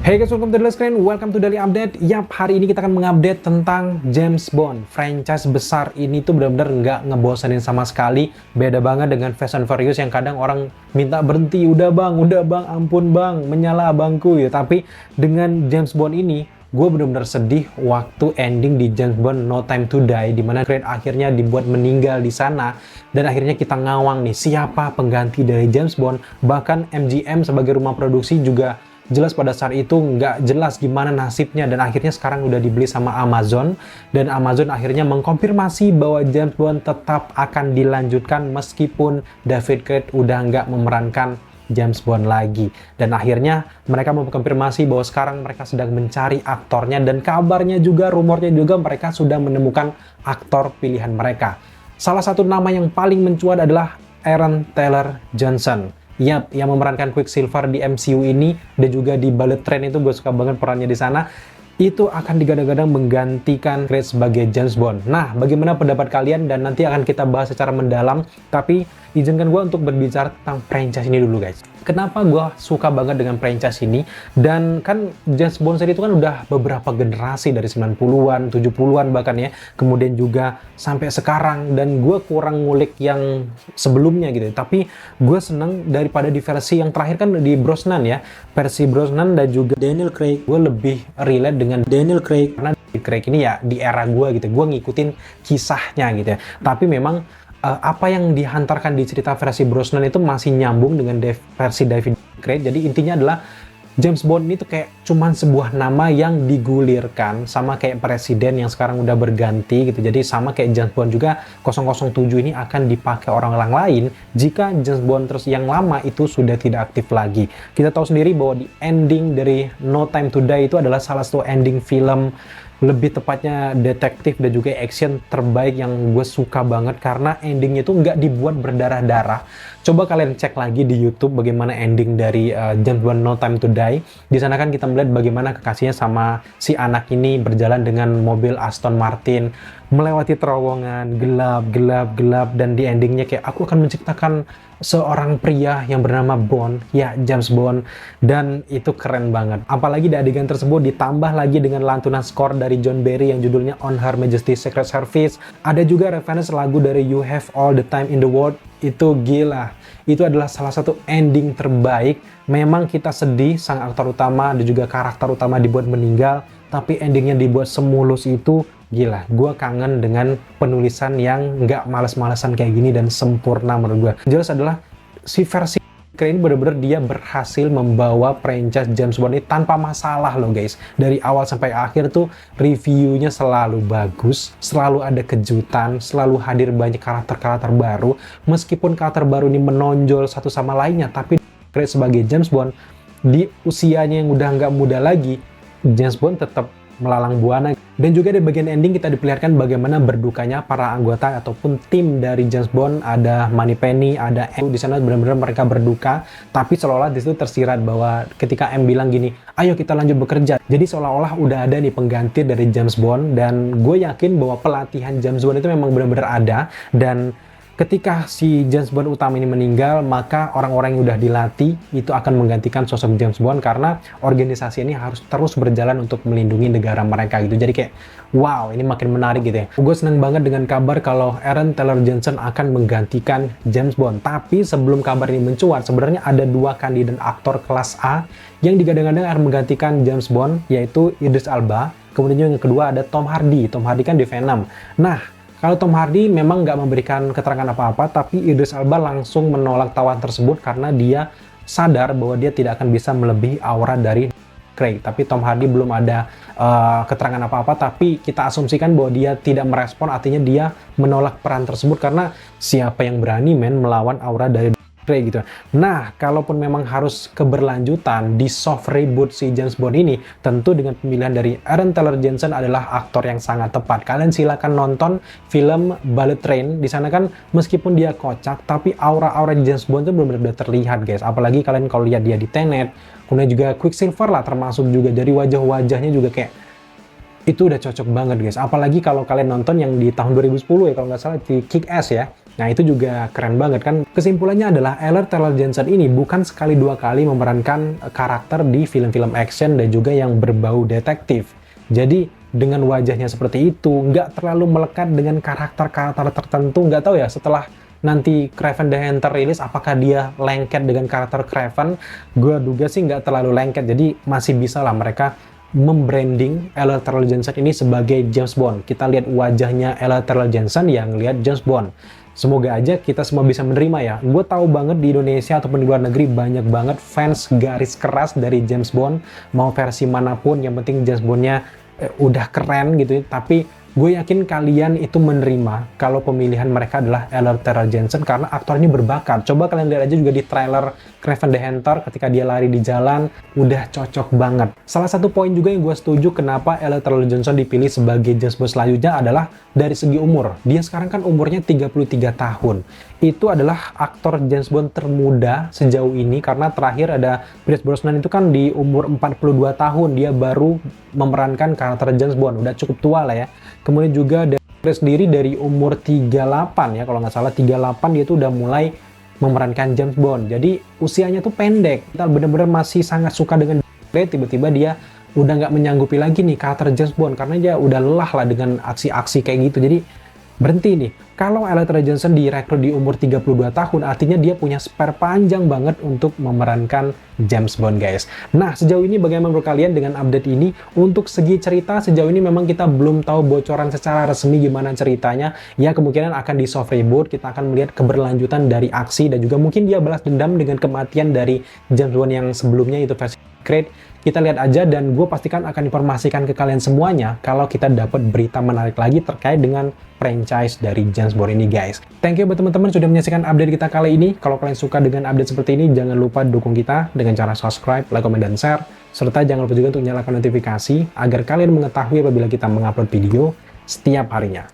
Hey guys, welcome to Daily Screen, welcome to Daily Update. Yap, hari ini kita akan mengupdate tentang James Bond. Franchise besar ini tuh benar-benar nggak ngebosenin sama sekali. Beda banget dengan Fast and Furious yang kadang orang minta berhenti, udah bang, ampun bang, menyala abangku ya. Tapi dengan James Bond ini, gue benar-benar sedih waktu ending di James Bond No Time to Die, dimana Craig akhirnya dibuat meninggal di sana, dan akhirnya kita ngawang nih siapa pengganti dari James Bond. Bahkan MGM sebagai rumah produksi juga jelas pada saat itu nggak jelas gimana nasibnya, dan akhirnya sekarang udah dibeli sama Amazon, dan Amazon akhirnya mengkonfirmasi bahwa James Bond tetap akan dilanjutkan meskipun David Craig udah nggak memerankan James Bond lagi. Dan akhirnya mereka mengkonfirmasi bahwa sekarang mereka sedang mencari aktornya, dan kabarnya juga, rumornya juga mereka sudah menemukan aktor pilihan mereka. Salah satu nama yang paling mencuat adalah Aaron Taylor Johnson. Yap, yang memerankan Quicksilver di MCU ini, dan juga di Bullet Train itu gue suka banget perannya di sana. Itu akan digadang-gadang menggantikan Craig sebagai James Bond. Nah, bagaimana pendapat kalian? Dan nanti akan kita bahas secara mendalam. Tapi izinkan gue untuk berbicara tentang franchise ini dulu, guys. Kenapa gue suka banget dengan franchise ini? Dan kan James Bond seri itu kan udah beberapa generasi, dari 90-an, 70-an bahkan ya. Kemudian juga sampai sekarang. Dan gue kurang ngulik yang sebelumnya gitu. Tapi gue seneng daripada di versi yang terakhir kan di Brosnan ya. Versi Brosnan dan juga Daniel Craig. Gue lebih relate dengan Daniel Craig. Karena Craig ini ya di era gue gitu. Gue ngikutin kisahnya gitu ya. Tapi memang apa yang dihantarkan di cerita versi Brosnan itu masih nyambung dengan versi David Craig. Jadi intinya adalah James Bond ini tuh kayak cuman sebuah nama yang digulirkan, sama kayak presiden yang sekarang udah berganti gitu. Jadi sama kayak James Bond juga 007 ini akan dipakai orang-orang lain jika James Bond terus yang lama itu sudah tidak aktif lagi. Kita tahu sendiri bahwa di ending dari No Time to Die itu adalah salah satu ending film, lebih tepatnya detektif dan juga action terbaik yang gue suka banget, karena endingnya itu nggak dibuat berdarah-darah. Coba kalian cek lagi di YouTube bagaimana ending dari James Bond No Time to Die. Di sana kan kita melihat bagaimana kekasihnya sama si anak ini berjalan dengan mobil Aston Martin melewati terowongan gelap, dan di endingnya kayak aku akan menciptakan seorang pria yang bernama Bond, ya James Bond, dan itu keren banget. Apalagi di adegan tersebut ditambah lagi dengan lantunan skor dari John Barry yang judulnya On Her Majesty's Secret Service. Ada juga reference lagu dari You Have All the Time in the World. Itu gila. Itu adalah salah satu ending terbaik. Memang kita sedih, sang aktor utama dan juga karakter utama dibuat meninggal, tapi endingnya dibuat semulus itu. Gila, gue kangen dengan penulisan yang nggak males-malesan kayak gini dan sempurna menurut gue. Jelas adalah si versi Craig ini bener-bener dia berhasil membawa franchise James Bond ini tanpa masalah loh guys. Dari awal sampai akhir tuh reviewnya selalu bagus, selalu ada kejutan, selalu hadir banyak karakter-karakter baru. Meskipun karakter baru ini menonjol satu sama lainnya, tapi Craig sebagai James Bond di usianya yang udah nggak muda lagi, James Bond tetap melalang buana. Dan juga di bagian ending kita diperlihatkan bagaimana berdukanya para anggota ataupun tim dari James Bond. Ada Moneypenny, ada M. Di sana benar-benar mereka berduka, tapi seolah-olah di situ tersirat bahwa ketika M bilang gini, ayo kita lanjut bekerja. Jadi seolah-olah udah ada nih pengganti dari James Bond, dan gue yakin bahwa pelatihan James Bond itu memang benar-benar ada. Dan ketika si James Bond utama ini meninggal, maka orang-orang yang udah dilatih itu akan menggantikan sosok James Bond, karena organisasi ini harus terus berjalan untuk melindungi negara mereka gitu. Jadi kayak wow, ini makin menarik gitu ya. Gue seneng banget dengan kabar kalau Aaron Taylor Johnson akan menggantikan James Bond. Tapi sebelum kabar ini mencuat, sebenarnya ada dua kandidat aktor kelas A yang digadang-gadang akan menggantikan James Bond, yaitu Idris Elba. Kemudian yang kedua ada Tom Hardy. Tom Hardy kan di Venom. Nah, kalau Tom Hardy memang nggak memberikan keterangan apa-apa, tapi Idris Elba langsung menolak tawaran tersebut karena dia sadar bahwa dia tidak akan bisa melebihi aura dari Craig. Tapi Tom Hardy belum ada keterangan apa-apa, tapi kita asumsikan bahwa dia tidak merespon, artinya dia menolak peran tersebut karena siapa yang berani melawan aura dari Craig gitu. Nah, kalaupun memang harus keberlanjutan di soft reboot si James Bond ini, tentu dengan pemilihan dari Aaron Taylor Johnson adalah aktor yang sangat tepat. Kalian silakan nonton film Bullet Train. Di sana kan meskipun dia kocak, tapi aura-aura James Bond itu benar-benar terlihat, guys. Apalagi kalian kalau lihat dia di Tenet, kemudian juga Quicksilver lah termasuk juga, dari wajah-wajahnya juga kayak itu udah cocok banget guys. Apalagi kalau kalian nonton yang di tahun 2010 ya kalau nggak salah, di Kick-Ass ya. Nah, itu juga keren banget kan. Kesimpulannya adalah Ella Taylor-Johnson ini bukan sekali dua kali memerankan karakter di film-film action dan juga yang berbau detektif. Jadi, dengan wajahnya seperti itu, nggak terlalu melekat dengan karakter-karakter tertentu. Nggak tahu ya, setelah nanti Kraven the Hunter rilis, apakah dia lengket dengan karakter Kraven? Gue duga sih nggak terlalu lengket, jadi masih bisa lah mereka membranding Ella Taylor-Johnson ini sebagai James Bond. Kita lihat wajahnya Ella Taylor-Johnson yang lihat James Bond. Semoga aja kita semua bisa menerima ya. Gue tahu banget di Indonesia ataupun di luar negeri banyak banget fans garis keras dari James Bond. Mau versi manapun, yang penting James Bond-nya udah keren gitu. Tapi gue yakin kalian itu menerima kalau pemilihan mereka adalah Ella Taylor-Johnson karena aktornya berbakat. Coba kalian lihat aja juga di trailer Kraven the Hunter ketika dia lari di jalan, udah cocok banget. Salah satu poin juga yang gue setuju kenapa Ella Taylor-Johnson dipilih sebagai James Bond selanjutnya adalah dari segi umur. Dia sekarang kan umurnya 33 tahun. Itu adalah aktor James Bond termuda sejauh ini karena terakhir ada Pierce Brosnan itu kan di umur 42 tahun. Dia baru memerankan karakter James Bond, udah cukup tua lah ya. Kemudian juga dia sendiri dari umur 38 ya, kalau nggak salah 38 dia tuh udah mulai memerankan James Bond. Jadi usianya tuh pendek. Kita bener-bener masih sangat suka dengan dia, tiba-tiba dia udah nggak menyanggupi lagi nih karakter James Bond karena dia udah lelah lah dengan aksi-aksi kayak gitu. Jadi berhenti nih. Kalau Ella Taylor-Johnson direkrut di umur 32 tahun, artinya dia punya spare panjang banget untuk memerankan James Bond, guys. Nah, sejauh ini bagaimana menurut kalian dengan update ini? Untuk segi cerita, sejauh ini memang kita belum tahu bocoran secara resmi gimana ceritanya. Ya, kemungkinan akan di soft reboot, kita akan melihat keberlanjutan dari aksi, dan juga mungkin dia balas dendam dengan kematian dari James Bond yang sebelumnya, itu versi Creed. Kita lihat aja, dan gue pastikan akan informasikan ke kalian semuanya kalau kita dapat berita menarik lagi terkait dengan franchise dari James Bond ini, guys. Thank you buat teman-teman sudah menyaksikan update kita kali ini. Kalau kalian suka dengan update seperti ini, jangan lupa dukung kita dengan cara subscribe, like, komen, dan share. Serta jangan lupa juga untuk nyalakan notifikasi agar kalian mengetahui apabila kita mengupload video setiap harinya.